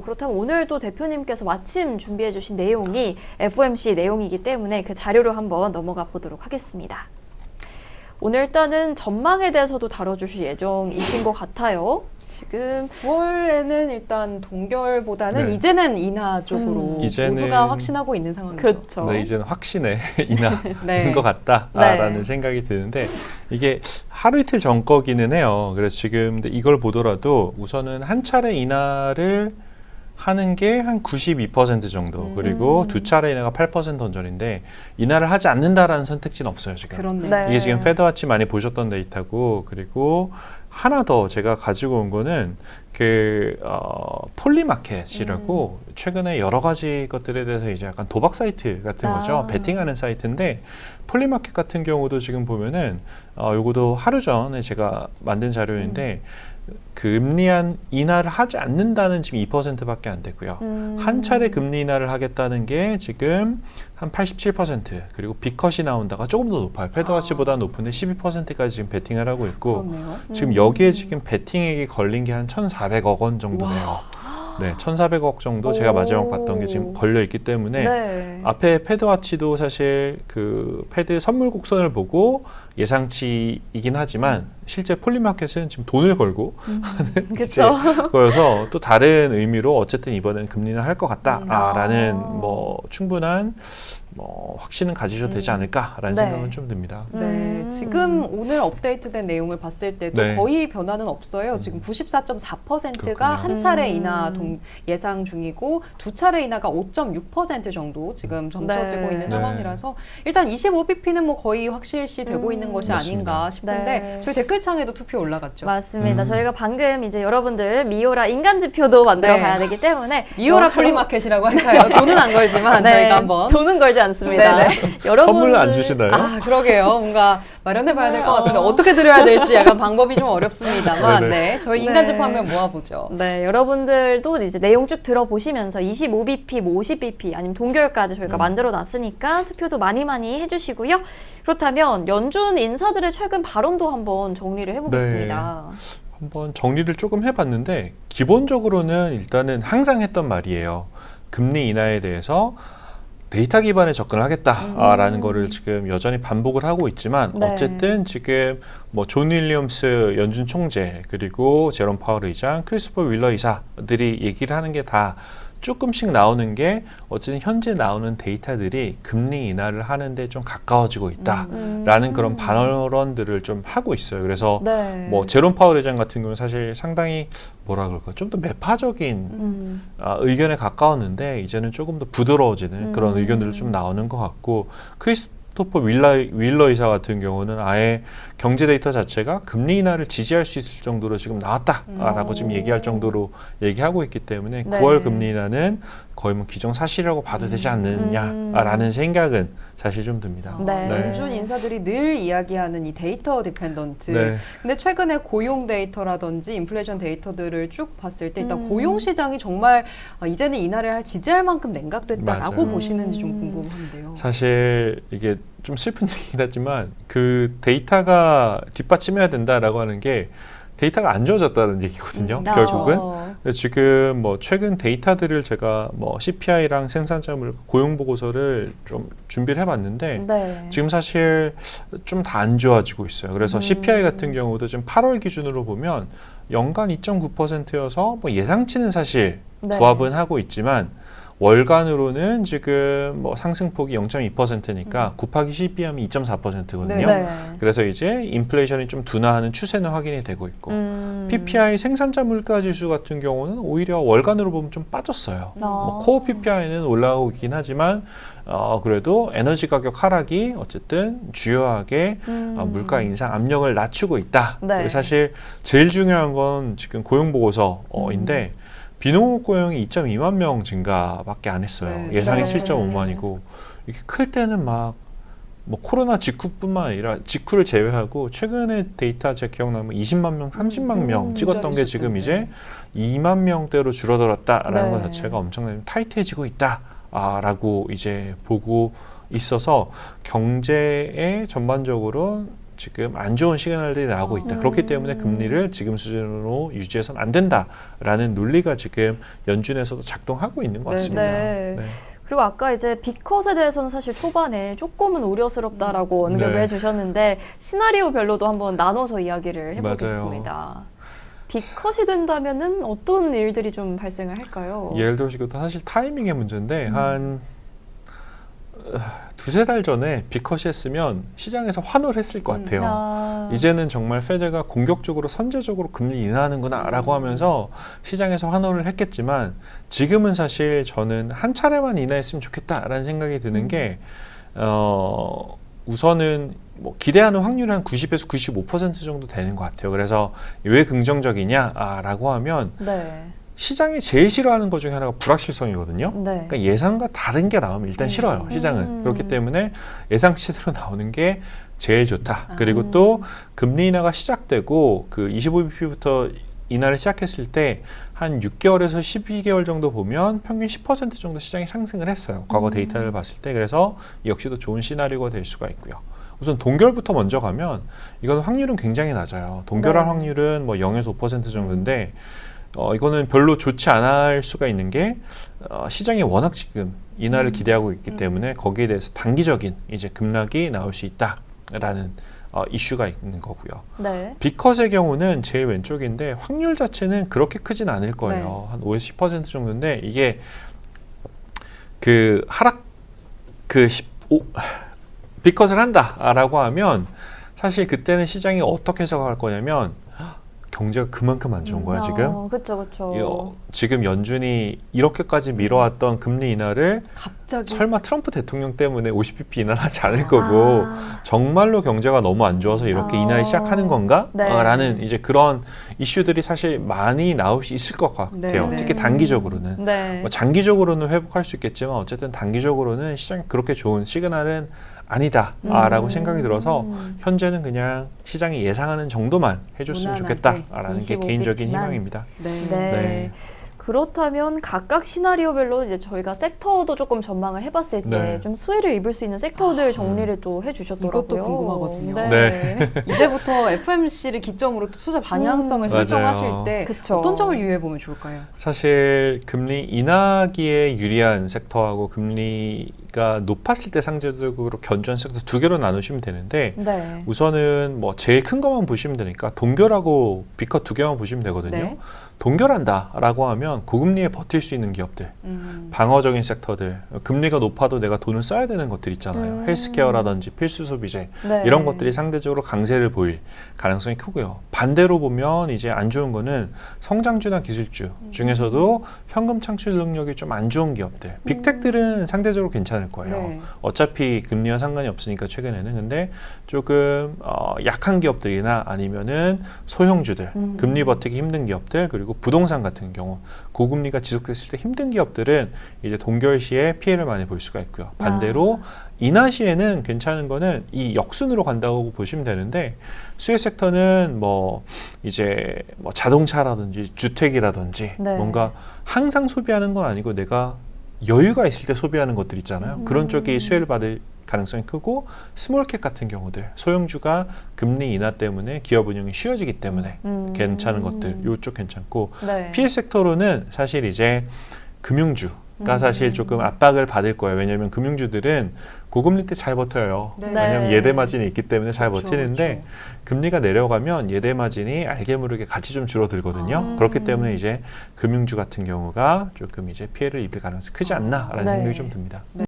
그렇다면 오늘도 대표님께서 마침 준비해 주신 내용이 FOMC 내용이기 때문에 그 자료로 한번 넘어가 보도록 하겠습니다. 오늘 일단은 전망에 대해서도 다뤄주실 예정이신 것 같아요. 지금 9월에는 일단 동결보다는 이제는 인하 쪽으로 모두가 확신하고 있는 상황이죠. 그렇죠. 네, 이제는 확신에 인하인 것 네. 같다라는 생각이 드는데 이게 하루 이틀 전 거기는 해요. 그래서 지금 이걸 보더라도 우선은 한 차례 인하를 하는 게 한 92% 정도 그리고 두 차례 인하가 8% 언저리인데 인하를 하지 않는다라는 선택지는 없어요 지금. 그렇네요. 네. 이게 지금 페드와치 많이 보셨던 데이터고 그리고 하나 더 제가 가지고 온 거는 그 폴리마켓이라고 최근에 여러 가지 것들에 대해서 이제 약간 도박 사이트 같은 거죠. 베팅하는 사이트인데 폴리마켓 같은 경우도 지금 보면은 요거도 하루 전에 제가 만든 자료인데 금리 인하를 하지 않는다는 지금 2%밖에 안 되고요. 한 차례 금리 인하를 하겠다는 게 지금 한 87% 그리고 빅컷이 나온다가 조금 더 높아요. 페드와치보다 높은데 12%까지 지금 베팅을 하고 있고 그렇네요. 지금 여기에 지금 베팅액이 걸린 게 한 1,400억 원 정도 돼요. 네, 1,400억 정도 제가 마지막 봤던 게 지금 걸려 있기 때문에 네. 앞에 페드와치도 사실 그 페드 선물 곡선을 보고 예상치이긴 하지만 실제 폴리마켓은 지금 돈을 걸고 하는 그쵸. 거여서 또 다른 의미로 어쨌든 이번엔 금리는 할 것 같다라는 뭐 충분한 뭐 확신은 가지셔도 되지 않을까라는 네. 생각은 좀 듭니다. 네, 지금 오늘 업데이트된 내용을 봤을 때도 네. 거의 변화는 없어요. 지금 94.4%가 그렇군요. 한 차례 인하 예상 중이고 두 차례 인하가 5.6% 정도 지금 점쳐지고 네. 있는 네. 상황이라서 일단 25bp는 뭐 거의 확실시 되고 있는 것이 맞습니다. 아닌가 싶은데 네. 저희 댓글창에도 투표 올라갔죠. 맞습니다. 저희가 방금 이제 여러분들 미오라 인간지표도 만들어 네. 가야 되기 때문에 미오라 폴리마켓이라고 할까요? 돈은 안 걸지만 저희가 한번 돈은 걸지 않습니다. 네네. 선물을 안 주시나요? 아, 그러게요. 뭔가 마련해봐야 될 것 같은데 어떻게 드려야 될지 약간 방법이 좀 어렵습니다만, 네, 저희 인간집 한번 모아보죠. 네, 여러분들도 이제 내용 쭉 들어보시면서 25bp, 뭐 50bp 아니면 동결까지 저희가 만들어 놨으니까 투표도 많이 해주시고요. 그렇다면 연준 인사들의 최근 발언도 한번 정리를 해보겠습니다. 한번 정리를 조금 해봤는데 기본적으로는 일단은 항상 했던 말이에요. 금리 인하에 대해서 데이터 기반에 접근을 하겠다라는 거를 지금 여전히 반복을 하고 있지만 네. 어쨌든 지금 뭐 존 윌리엄스 연준 총재 그리고 제롬 파월 의장, 크리스토퍼 윌러 이사들이 얘기를 하는 게 다 조금씩 나오는 게 어쨌든 현재 나오는 데이터들이 금리 인하를 하는데 좀 가까워지고 있다라는 그런 발언들을 좀 하고 있어요. 그래서 네. 뭐 제롬 파월 의장 같은 경우는 사실 상당히 뭐라 그럴까 좀 더 매파적인 의견에 가까웠는데 이제는 조금 더 부드러워지는 그런 의견들이 좀 나오는 것 같고 크리스토퍼 윌러 이사 같은 경우는 아예 경제 데이터 자체가 금리 인하를 지지할 수 있을 정도로 지금 나왔다라고 지금 얘기할 정도로 얘기하고 있기 때문에 네. 9월 금리 인하는 거의 뭐 기정사실이라고 봐도 되지 않느냐라는 생각은 사실 좀 듭니다. 네. 연준 인사들이 늘 이야기하는 이 데이터 디펜던트. 네. 근데 최근에 고용 데이터라든지 인플레이션 데이터들을 쭉 봤을 때 일단 고용 시장이 정말 이제는 인하를 지지할 만큼 냉각됐다라고 맞아요. 보시는지 좀 궁금한데요. 사실 이게 좀 슬픈 얘기긴 하지만 그 데이터가 뒷받침해야 된다라고 하는 게 데이터가 안 좋아졌다는 얘기거든요. 결국은. 지금 뭐 최근 데이터들을 제가 뭐 CPI랑 생산자물 고용 보고서를 좀 준비를 해봤는데 네. 지금 사실 좀 다 안 좋아지고 있어요. 그래서 CPI 같은 경우도 지금 8월 기준으로 보면 연간 2.9%여서 뭐 예상치는 사실 네. 부합은 하고 있지만 월간으로는 지금 뭐 상승폭이 0.2%니까 곱하기 12하면 2.4%거든요. 네. 그래서 이제 인플레이션이 좀 둔화하는 추세는 확인이 되고 있고 PPI 생산자 물가 지수 같은 경우는 오히려 월간으로 보면 좀 빠졌어요. 뭐 코어 PPI는 올라오고 있긴 하지만 그래도 에너지 가격 하락이 어쨌든 주요하게 물가 인상 압력을 낮추고 있다. 네. 사실 제일 중요한 건 지금 고용 보고서인데 비농업 고용이 2.2만 명 증가밖에 안 했어요. 네. 예상이 네. 7.5만이고 이게 클 때는 막 뭐 코로나 직후뿐만 아니라 직후를 제외하고 최근에 데이터 제 기억나면 20만 명, 30만 명 찍었던 게 지금 이제 2만 명대로 줄어들었다라는 것 자체가 엄청나게 타이트해지고 있다라고 이제 보고 있어서 경제에 전반적으로 지금 안 좋은 시그널들이 나오고 있다. 그렇기 때문에 금리를 지금 수준으로 유지해서는 안 된다라는 논리가 지금 연준에서도 작동하고 있는 것 네, 같습니다. 네. 네. 그리고 아까 이제 빅컷에 대해서는 사실 초반에 조금은 우려스럽다라고 언급을 네. 해주셨는데 시나리오별로도 한번 나눠서 이야기를 맞아요. 해보겠습니다. 빅컷이 된다면은 어떤 일들이 좀 발생을 할까요? 예를 들어서 이것도 사실 타이밍의 문제인데 한 두세 달 전에 빅컷이 했으면 시장에서 환호를 했을 것 같아요. 아, 이제는 정말 페드가 공격적으로 선제적으로 금리 인하하는구나 라고 하면서 시장에서 환호를 했겠지만 지금은 사실 저는 한 차례만 인하했으면 좋겠다라는 생각이 드는 게 우선은 뭐 기대하는 확률이 한 90에서 95% 정도 되는 것 같아요. 그래서 왜 긍정적이냐라고 하면 네. 시장이 제일 싫어하는 것 중에 하나가 불확실성이거든요. 네. 그러니까 예상과 다른 게 나오면 일단 싫어요, 시장은. 그렇기 때문에 예상치대로 나오는 게 제일 좋다. 그리고 또 금리 인하가 시작되고 그 25bp부터 인하를 시작했을 때 한 6개월에서 12개월 정도 보면 평균 10% 정도 시장이 상승을 했어요. 과거 데이터를 봤을 때. 그래서 역시도 좋은 시나리오가 될 수가 있고요. 우선 동결부터 먼저 가면 이건 확률은 굉장히 낮아요. 동결할 네. 확률은 뭐 0에서 5% 정도인데 이거는 별로 좋지 않을 수가 있는 게 시장이 워낙 지금 인하를 기대하고 있기 때문에 거기에 대해서 단기적인 이제 급락이 나올 수 있다라는 이슈가 있는 거고요. 네. 빅컷의 경우는 제일 왼쪽인데 확률 자체는 그렇게 크진 않을 거예요. 한 5에서 10% 정도인데 이게 그 하락 그 빅컷을 한다라고 하면 사실 그때는 시장이 어떻게 해석할 거냐면 경제가 그만큼 안 좋은 거야 지금. 그렇죠, 그렇죠. 지금 연준이 이렇게까지 미뤄왔던 금리 인하를 갑자기 설마 트럼프 대통령 때문에 50bp 인하하지 않을 거고 정말로 경제가 너무 안 좋아서 이렇게 인하를 시작하는 건가? 네. 라는 이제 그런 이슈들이 사실 많이 나올 수 있을 것 같아요. 네. 특히 단기적으로는. 네. 뭐 장기적으로는 회복할 수 있겠지만 어쨌든 단기적으로는 시장이 그렇게 좋은 시그널은 아니다라고 생각이 들어서 현재는 그냥 시장이 예상하는 정도만 해줬으면 무난하게 좋겠다라는 게 25 개인적인 빅만. 희망입니다. 네. 네. 네. 그렇다면 각각 시나리오별로 이제 저희가 섹터도 조금 전망을 해봤을 때 네. 좀 수혜를 입을 수 있는 섹터들 정리를 또 해주셨더라고요. 이것도 궁금하거든요. 네. 이제부터 FMC를 기점으로 투자 방향성을 맞아요. 설정하실 때 그쵸. 어떤 점을 유의해 보면 좋을까요? 사실 금리 인하기에 유리한 섹터하고 금리가 높았을 때 상대적으로 견조한 섹터 두 개로 나누시면 되는데 네. 우선은 뭐 제일 큰 것만 보시면 되니까 동결하고 빅컷 두 개만 보시면 되거든요. 네. 동결한다라고 하면 고금리에 버틸 수 있는 기업들, 방어적인 섹터들, 금리가 높아도 내가 돈을 써야 되는 것들 있잖아요. 헬스케어라든지 필수 소비재 네. 이런 것들이 상대적으로 강세를 보일 가능성이 크고요. 반대로 보면 이제 안 좋은 거는 성장주나 기술주 중에서도 현금 창출 능력이 좀 안 좋은 기업들, 빅텍들은 상대적으로 괜찮을 거예요. 네. 어차피 금리와 상관이 없으니까 최근에는. 근데 조금 약한 기업들이나 아니면은 소형주들, 금리 버티기 힘든 기업들, 그리고 부동산 같은 경우 고금리가 지속됐을 때 힘든 기업들은 이제 동결 시에 피해를 많이 볼 수가 있고요. 반대로 인하 시에는 괜찮은 거는 이 역순으로 간다고 보시면 되는데 수혜 섹터는 뭐 이제 뭐 자동차라든지 주택이라든지 네. 뭔가 항상 소비하는 건 아니고 내가 여유가 있을 때 소비하는 것들 있잖아요. 그런 쪽이 수혜를 받을 가능성이 크고 스몰캡 같은 경우들 소형주가 금리 인하 때문에 기업 운영이 쉬워지기 때문에 괜찮은 것들 이쪽 괜찮고 네. 피해 섹터로는 사실 이제 금융주가 사실 조금 압박을 받을 거예요. 왜냐하면 금융주들은 고금리 때 잘 버텨요. 네. 왜냐하면 예대 마진이 있기 때문에 잘 그렇죠, 버티는데 그렇죠. 금리가 내려가면 예대 마진이 알게 모르게 같이 좀 줄어들거든요. 그렇기 때문에 이제 금융주 같은 경우가 조금 이제 피해를 입을 가능성이 크지 않나라는 네. 생각이 좀 듭니다.